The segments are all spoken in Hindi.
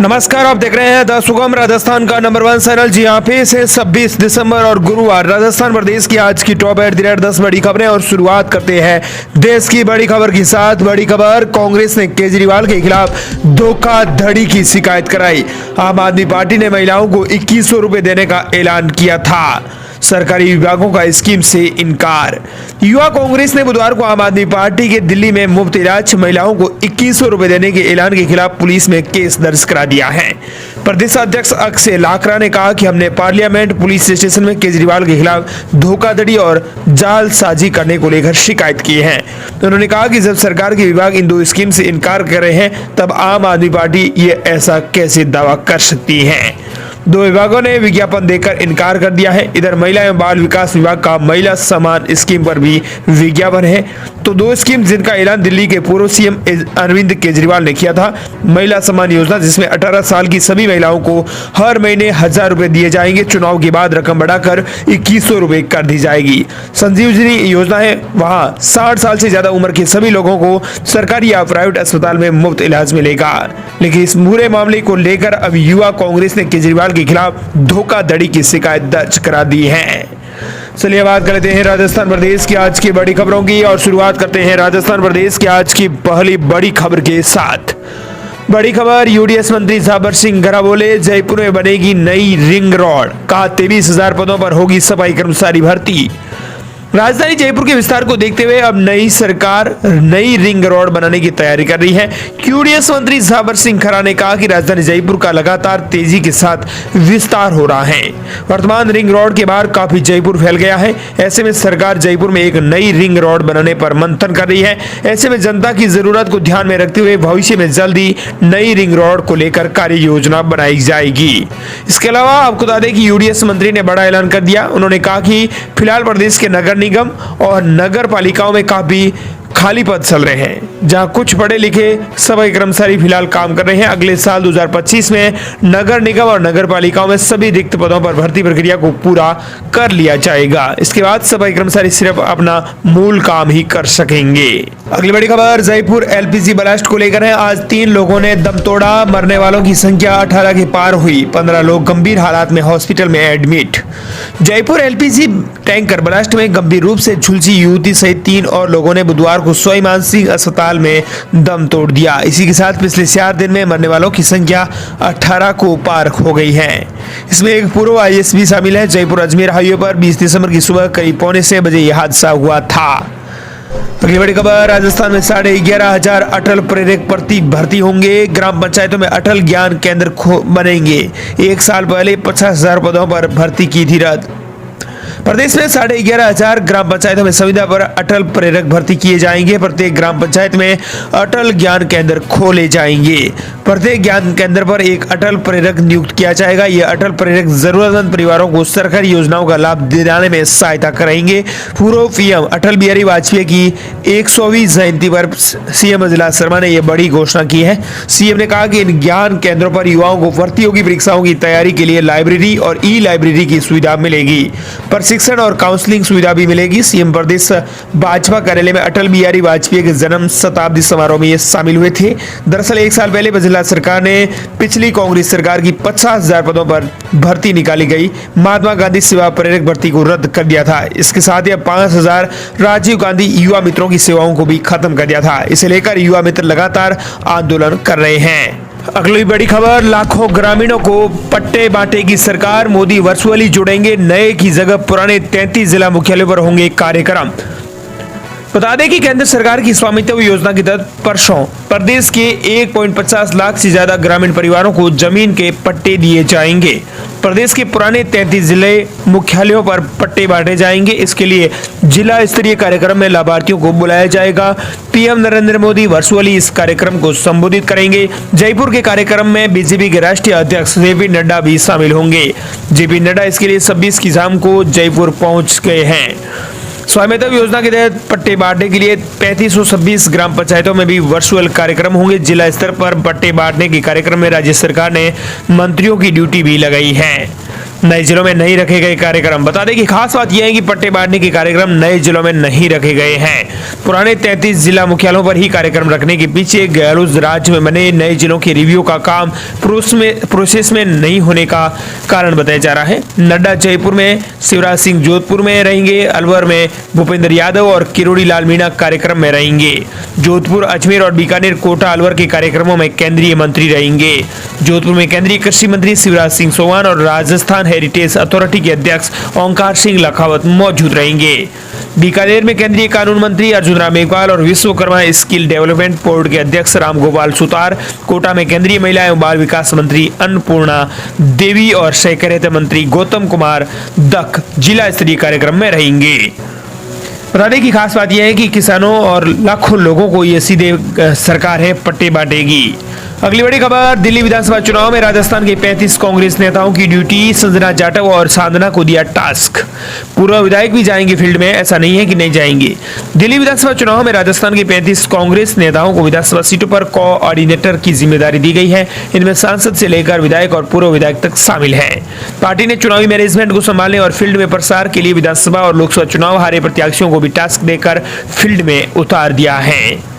नमस्कार, आप देख रहे हैं द सुगम राजस्थान का नंबर 1 चैनल। जी हाँ, पेश है 26 दिसंबर और गुरुवार राजस्थान प्रदेश की आज की टॉप 10 बड़ी खबरें। और शुरुआत करते हैं देश की बड़ी खबर के साथ। बड़ी खबर, कांग्रेस ने केजरीवाल के खिलाफ धोखाधड़ी की शिकायत कराई। आम आदमी पार्टी ने महिलाओं को 2100 रुपए देने का ऐलान किया था। सरकारी विभागों का स्कीम से इनकार। युवा कांग्रेस ने बुधवार को आम आदमी पार्टी के दिल्ली में मुफ्त इलाज महिलाओं को 2100 रुपए देने के ऐलान के खिलाफ पुलिस में केस दर्ज करा दिया है। प्रदेश अध्यक्ष अक्षय लाखरा ने कहा कि हमने पार्लियामेंट पुलिस स्टेशन में केजरीवाल के खिलाफ धोखाधड़ी और जालसाजी करने को लेकर शिकायत की है। उन्होंने कहा कि जब सरकार के विभाग इन दो स्कीम से इनकार कर रहे हैं, तब आम आदमी पार्टी ये ऐसा कैसे दावा कर सकती है। दो विभागों ने विज्ञापन देकर इनकार कर दिया है। इधर महिला एवं बाल विकास विभाग का महिला सम्मान स्कीम पर भी विज्ञापन है। तो दो स्कीम जिनका ऐलान दिल्ली के पूर्व सीएम अरविंद केजरीवाल ने किया था। महिला सम्मान योजना, जिसमें 18 साल की सभी महिलाओं को हर महीने 1000 रुपए दिए जाएंगे। चुनाव के बाद रकम बढ़ाकर 2100 रुपए कर दी जाएगी। संजीवनी योजना है, वहाँ 60 साल से ज्यादा उम्र के सभी लोगों को सरकारी या प्राइवेट अस्पताल में मुफ्त इलाज मिलेगा। लेकिन इस पूरे मामले को लेकर अब युवा कांग्रेस ने केजरीवाल के खिलाफ धोखाधड़ी की शिकायत दर्ज करा दी है। चलिए बात कर लेते हैं राजस्थान प्रदेश की आज की बड़ी खबरों की और शुरुआत करते हैं राजस्थान प्रदेश की आज की पहली बड़ी खबर के साथ। बड़ी खबर, यूडीएस मंत्री झाबर सिंह घरा बोले, जयपुर में बनेगी नई रिंग रोड। कहा 23,000 पदों पर होगी सफाई कर्मचारी भर्ती। राजधानी जयपुर के विस्तार को देखते हुए अब नई सरकार नई रिंग रोड बनाने की तैयारी कर रही है। यूडीएस मंत्री झाबर सिंह खरा ने कहा कि राजधानी जयपुर का लगातार तेजी के साथ विस्तार हो रहा है। वर्तमान रिंग रोड के बाहर काफी जयपुर फैल गया है। ऐसे में सरकार जयपुर में एक नई रिंग रोड बनाने पर मंथन कर रही है। ऐसे में जनता की जरूरत को ध्यान में रखते हुए भविष्य में जल्दी नई रिंग रोड को लेकर कार्य योजना बनाई जाएगी। इसके अलावा आपको बता दें कि यूडीएस मंत्री ने बड़ा ऐलान कर दिया। उन्होंने कहा कि फिलहाल प्रदेश के नगर निगम और नगर पालिकाओं में काफी खाली पद चल रहे हैं, जहां कुछ पढ़े लिखे सफाई कर्मचारी फिलहाल काम कर रहे हैं। अगले साल 2025 में नगर निगम और नगर पालिकाओं में सभी रिक्त पदों पर भर्ती प्रक्रिया को पूरा कर लिया जाएगा। इसके बाद सफाई कर्मचारी सिर्फ अपना मूल काम ही कर सकेंगे। अगली बड़ी खबर जयपुर एलपीजी ब्लास्ट को लेकर है। आज 3 लोगों ने दम तोड़ा। मरने वालों की संख्या 18 के पार हुई। 15 लोग गंभीर हालात में हॉस्पिटल में admit. Jaipur LPG tanker blast में गंभीर रूप से झुलसी युवती सहित 3 और लोगों ने बुधवार को सवाई मानसिंह अस्पताल में दम तोड़ दिया। इसी के साथ पिछले 4 दिन में मरने वालों की संख्या 18 को पार हो गई है। इसमें एक पूर्व आईएएस भी शामिल है। जयपुर अजमेर हाईवे पर 20 दिसंबर की सुबह करीब 6:45 बजे यह हादसा हुआ था। अगली बड़ी खबर, राजस्थान में 11,500 अटल प्रेरक भर्ती होंगे। ग्राम पंचायतों में अटल ज्ञान केंद्र बनेंगे। 1 साल पहले 50,000 पदों पर भर्ती की थी रद्द। प्रदेश में 11,500 ग्राम पंचायतों में संविदा पर अटल प्रेरक भर्ती किए जाएंगे। प्रत्येक ग्राम पंचायत में अटल ज्ञान केंद्र खोले जाएंगे। प्रत्येक ज्ञान केंद्र पर एक अटल प्रेरक नियुक्त किया जाएगा। ये अटल प्रेरक जरूरतमंद परिवारों को सरकारी योजनाओं का लाभ दिलाने में सहायता करेंगे। पूर्व पीएम अटल बिहारी वाजपेयी की 100वीं जयंती पर सीएम अजला शर्मा ने यह बड़ी घोषणा की है। सीएम ने कहा कि इन ज्ञान केंद्रों पर युवाओं को प्रतियोगी परीक्षाओं की तैयारी के लिए लाइब्रेरी और ई लाइब्रेरी की सुविधा मिलेगी। प्रशिक्षण और काउंसलिंग सुविधा भी मिलेगी। सीएम प्रदेश भाजपा कार्यालय में अटल बिहारी वाजपेयी के जन्म शताब्दी समारोह में ये शामिल हुए थे। दरअसल 1 साल पहले बजला सरकार ने पिछली कांग्रेस सरकार की 50,000 पदों पर भर्ती निकाली गई महात्मा गांधी सेवा प्रेरक भर्ती को रद्द कर दिया था। इसके साथ ही 5,000 राजीव गांधी युवा मित्रों की सेवाओं को भी खत्म कर दिया था। इसे लेकर युवा मित्र लगातार आंदोलन कर रहे हैं। अगली बड़ी खबर, लाखों ग्रामीणों को पट्टे बांटेगी सरकार। मोदी वर्चुअली जुड़ेंगे। नए की जगह पुराने 33 जिला मुख्यालयों पर होंगे कार्यक्रम। बता दें कि केंद्र सरकार की स्वामित्व योजना के तहत परसों प्रदेश के 1.50 लाख से ज्यादा ग्रामीण परिवारों को जमीन के पट्टे दिए जाएंगे। प्रदेश के पुराने 33 जिले मुख्यालयों पर पट्टे बांटे जाएंगे। इसके लिए जिला स्तरीय कार्यक्रम में लाभार्थियों को बुलाया जाएगा। पीएम नरेंद्र मोदी वर्चुअली इस कार्यक्रम को संबोधित करेंगे। जयपुर के कार्यक्रम में बीजेपी के राष्ट्रीय अध्यक्ष जेपी नड्डा भी शामिल होंगे। जेपी नड्डा इसके लिए 26 की शाम को जयपुर पहुंच गए हैं। स्वामित्व योजना के तहत पट्टे बांटने के लिए 3526 ग्राम पंचायतों में भी वर्चुअल कार्यक्रम होंगे। जिला स्तर पर पट्टे बांटने के कार्यक्रम में राज्य सरकार ने मंत्रियों की ड्यूटी भी लगाई है। नए जिलों में नहीं रखे गए कार्यक्रम। बता दें कि खास बात यह है कि पट्टे बांटने के कार्यक्रम नए जिलों में नहीं रखे गए हैं। पुराने 33 जिला मुख्यालयों पर ही कार्यक्रम रखने के पीछे गहलोत राज्य में बने नए जिलों के रिव्यू का काम प्रोसेस में नहीं होने का कारण बताया जा रहा है। नड्डा जयपुर में, शिवराज सिंह जोधपुर में रहेंगे, अलवर में भूपेंद्र यादव और किरोड़ी लाल मीणा कार्यक्रम में रहेंगे। जोधपुर, अजमेर और बीकानेर, कोटा, अलवर के कार्यक्रमों में केंद्रीय मंत्री रहेंगे। जोधपुर में केंद्रीय कृषि मंत्री शिवराज सिंह चौहान और राजस्थान हेरिटेज अथॉरिटी के अध्यक्ष ओंकार सिंह लखावत मौजूद रहेंगे। बीकानेर में केंद्रीय कानून मंत्री अर्जुन राम मेघवाल और विश्वकर्मा स्किल डेवलपमेंट बोर्ड के अध्यक्ष रामगोपाल सुतार। कोटा में केंद्रीय महिला एवं बाल विकास मंत्री अन्नपूर्णा देवी और सहकारिता मंत्री गौतम कुमार दक्ख जिला स्तरीय कार्यक्रम में रहेंगे। बताने की खास बात यह है कि किसानों और लाखों लोगों को ये सीधे सरकार है पट्टे बांटेगी। अगली बड़ी खबर, दिल्ली विधानसभा चुनाव में राजस्थान के 35 कांग्रेस नेताओं की ड्यूटी संजना जाटव और साधना को दिया टास्क। पूर्व विधायक भी जाएंगे फील्ड में, ऐसा नहीं है कि नहीं जाएंगे। दिल्ली विधानसभा चुनाव में राजस्थान के 35 कांग्रेस नेताओं को विधानसभा सीटों पर कोऑर्डिनेटर की जिम्मेदारी दी गई है। इनमें सांसद से लेकर विधायक और पूर्व विधायक तक शामिल है। पार्टी ने चुनावी मैनेजमेंट को संभालने और फील्ड में प्रसार के लिए विधानसभा और लोकसभा चुनाव हारे प्रत्याशियों को भी टास्क देकर फील्ड में उतार दिया है।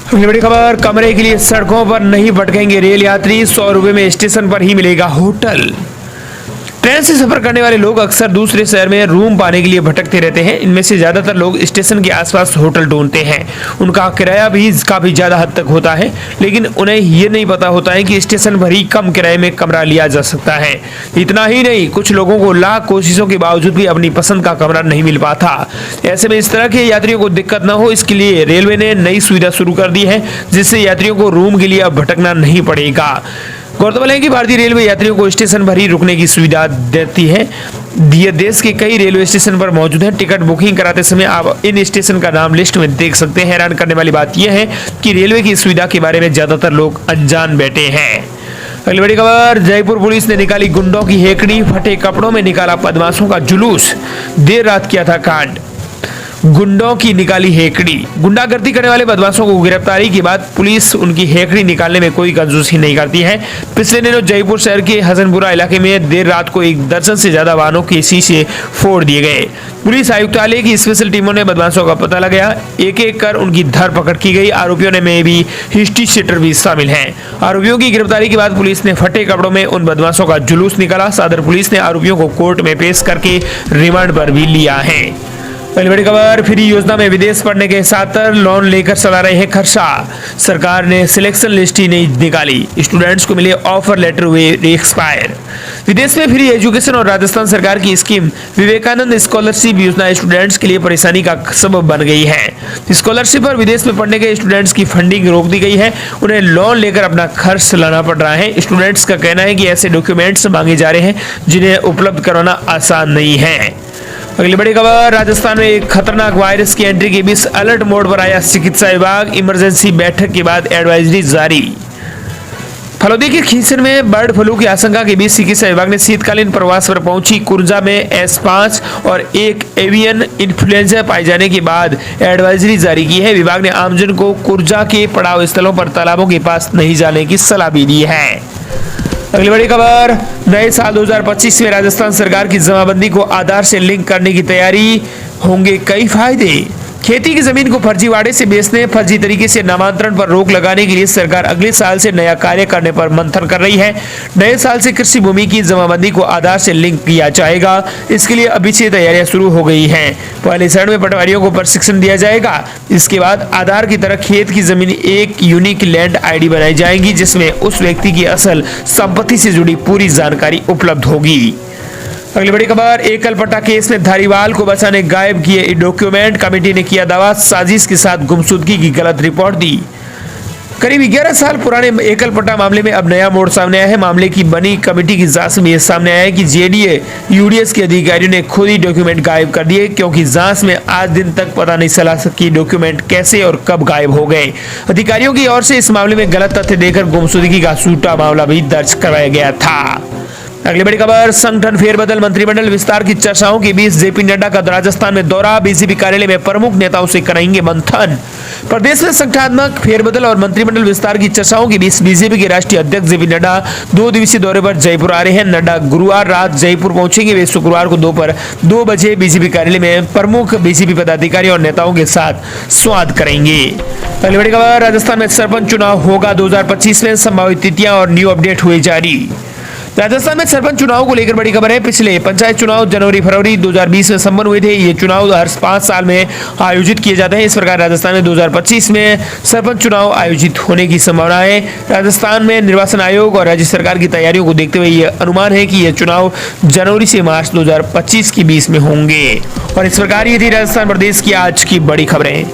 अगली बड़ी खबर, कमरे के लिए सड़कों पर नहीं भटकेंगे रेल यात्री, 100 रुपए में स्टेशन पर ही मिलेगा होटल। ट्रेन से सफर करने वाले लोग अक्सर दूसरे शहर में रूम पाने के लिए भटकते रहते हैं। इनमें से ज्यादातर लोग स्टेशन के आसपास होटल ढूंढते हैं। उनका किराया भी काफी ज्यादा हद तक होता है, लेकिन उन्हें ये नहीं पता होता है कि स्टेशन पर ही कम किराए में कमरा लिया जा सकता है। इतना ही नहीं, कुछ लोगों को लाख कोशिशों के बावजूद भी अपनी पसंद का कमरा नहीं मिल पाता। ऐसे में इस तरह के यात्रियों को दिक्कत न हो, इसके लिए रेलवे ने नई सुविधा शुरू कर दी है, जिससे यात्रियों को रूम के लिए अब भटकना नहीं पड़ेगा। गौरतलब है कि भारतीय रेलवे यात्रियों को स्टेशन पर ही रुकने की सुविधा देती है। यह देश के कई रेलवे स्टेशन पर मौजूद है। टिकट बुकिंग कराते समय आप इन स्टेशन का नाम लिस्ट में देख सकते हैं। हैरान करने वाली बात यह है कि रेलवे की सुविधा के बारे में ज्यादातर लोग अनजान बैठे हैं। अगली बड़ी खबर, जयपुर पुलिस ने निकाली गुंडों की हेकड़ी, फटे कपड़ों में निकाला बदमाशों का जुलूस, देर रात किया था कांड। गुंडों की निकाली हेकड़ी। गुंडागर्दी करने वाले बदमाशों को गिरफ्तारी के बाद पुलिस उनकी हेकड़ी निकालने में कोई कंजूसी नहीं करती है। पिछले दिनों जयपुर शहर के हसनपुरा इलाके में देर रात को 1 दर्जन से ज्यादा वाहनों के शीशे फोड़ दिए गए। पुलिस आयुक्तालय की स्पेशल टीमों ने बदमाशों का पता लगाया, एक एक कर उनकी धरपकड़ की गई। आरोपियों में भी हिस्ट्री शीटर भी शामिल हैं। आरोपियों की गिरफ्तारी के बाद पुलिस ने फटे कपड़ों में उन बदमाशों का जुलूस निकाला। सदर पुलिस ने आरोपियों को कोर्ट में पेश करके रिमांड पर भी लिया है। पहली बड़ी खबर, फ्री योजना में विदेश पढ़ने के छात्र लोन लेकर चला रहे हैं खर्चा। सरकार ने सिलेक्शन लिस्ट ही नहीं निकाली, स्टूडेंट्स को मिले ऑफर लेटर हुए एक्सपायर। विदेश में फ्री एजुकेशन और राजस्थान सरकार की स्कीम विवेकानंद स्कॉलरशिप योजना स्टूडेंट्स के लिए परेशानी का सबब बन गई है। स्कॉलरशिप पर विदेश में पढ़ने के स्टूडेंट्स की फंडिंग रोक दी गई है। उन्हें लोन लेकर अपना खर्च लाना पड़ रहा है। स्टूडेंट्स का कहना है कि ऐसे डॉक्यूमेंट्स मांगे जा रहे हैं जिन्हें उपलब्ध कराना आसान नहीं है। अगली बड़ी खबर, राजस्थान में एक खतरनाक वायरस की एंट्री के बीच अलर्ट मोड पर आया चिकित्सा विभाग। इमरजेंसी बैठक के बाद एडवाइजरी जारी। फलोदी के खींचन में बर्ड फ्लू की आशंका के बीच चिकित्सा विभाग ने शीतकालीन प्रवास पर पहुंची कुर्जा में S5 और एक एवियन इन्फ्लुएंजा पाए जाने के बाद एडवाइजरी जारी की है। विभाग ने आमजन को कुर्जा के पड़ाव स्थलों पर तालाबों के पास नहीं जाने की सलाह भी दी है। अगली बड़ी खबर, नए साल 2025 में राजस्थान सरकार की जमाबंदी को आधार से लिंक करने की तैयारी, होंगे कई फायदे। खेती की जमीन को फर्जीवाड़े से बेचने, फर्जी तरीके से नामांतरण पर रोक लगाने के लिए सरकार अगले साल से नया कार्य करने पर मंथन कर रही है। नए साल से कृषि भूमि की जमाबंदी को आधार से लिंक किया जाएगा। इसके लिए अभी से तैयारियां शुरू हो गई हैं। पहले चरण में पटवारियों को प्रशिक्षण दिया जाएगा। इसके बाद आधार की तरह खेत की जमीन एक यूनिक लैंड ID बनाई जाएगी, जिसमें उस व्यक्ति की असल संपत्ति से जुड़ी पूरी जानकारी उपलब्ध होगी। अगली बड़ी खबर, एकल पट्टा केस में धारीवाल को बचाने गायब किए डॉक्यूमेंट। कमेटी ने किया दावा, साजिश के साथ गुमशुदगी की गलत रिपोर्ट दी। करीब 11 साल पुराने एकल पट्टा मामले में अब नया मोड़ सामने आया है। मामले की बनी कमेटी की जांच में यह सामने आया है कि JDA UDS के अधिकारियों ने खुद ही डॉक्यूमेंट गायब कर दिए, क्योंकि जांच में आज दिन तक पता नहीं चला कि डॉक्यूमेंट कैसे और कब गायब हो गए। अधिकारियों की ओर से इस मामले में गलत तथ्य देकर गुमशुदगी का झूठा मामला भी दर्ज कराया गया था। अगली बड़ी खबर, संगठन फेरबदल, मंत्रिमंडल विस्तार की चर्चाओं के बीच जेपी नड्डा का राजस्थान में दौरा, बीजेपी कार्यालय में प्रमुख नेताओं से कराएंगे मंथन। प्रदेश में संगठनात्मक फेरबदल और मंत्रिमंडल विस्तार की चर्चाओं के बीच बीजेपी के राष्ट्रीय अध्यक्ष जेपी नड्डा 2 दिवसीय दौरे पर जयपुर आ रहे हैं। नड्डा गुरुवार रात जयपुर पहुंचेंगे। वे शुक्रवार को दोपहर 2 बजे बीजेपी कार्यालय में प्रमुख बीजेपी पदाधिकारियों और नेताओं के साथ संवाद करेंगे। अगली बड़ी खबर, राजस्थान में सरपंच चुनाव होगा 2025 में, संभावित तिथियां और न्यू अपडेट हुए जारी। राजस्थान में सरपंच चुनाव को लेकर बड़ी खबर है। पिछले पंचायत चुनाव जनवरी-फरवरी 2020 में संपन्न हुए थे। ये चुनाव हर 5 साल में आयोजित किए जाते हैं। इस प्रकार राजस्थान में 2025 में सरपंच चुनाव आयोजित होने की संभावना है। राजस्थान में निर्वाचन आयोग और राज्य सरकार की तैयारियों को देखते हुए यह अनुमान है कि यह चुनाव जनवरी से मार्च 2025 के बीच में होंगे। और इस प्रकार ये थी राजस्थान प्रदेश की आज की बड़ी खबरें।